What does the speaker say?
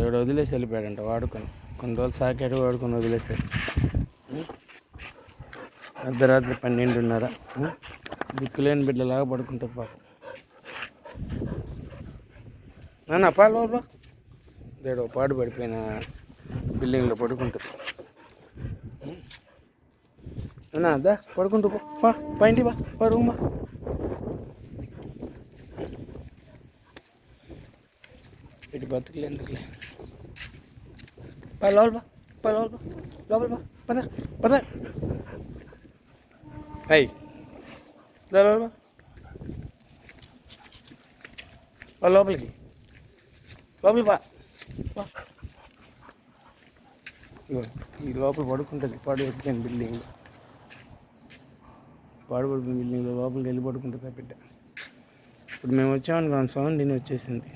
ఎవడు వదిలేసి వెళ్ళిపోయాడంట వాడుకొని. కొన్ని రోజులు సాకాడు, వాడుకొని వదిలేసాడు. అర్ధరాత్రి 12:30 దిక్కులేని బిడ్డలాగా పడుకుంటుంది పాపం. నాన్న పాడు దేడో పాడు పడిపోయిన బిల్డింగ్లో పడుకుంటుంది. అన్నా అదా పడుకుంటూ పా ఇంటి బా రూమ్ బా. ఇటు బతుకులే ఎందుకులే. లోపల బా పద అయ్యి లోపల బా లోపలికి బా. ఈ లోపల పడుకుంటుంది పాడు ఎక్కాను బిల్డింగ్లో. పాడుపడిపోయిన బిల్డింగ్లో లోపలికి వెళ్ళి పడుకుంటుంది ఆ బిడ్డ. ఇప్పుడు మేము వచ్చామనుకో సౌండ్ వచ్చేసింది.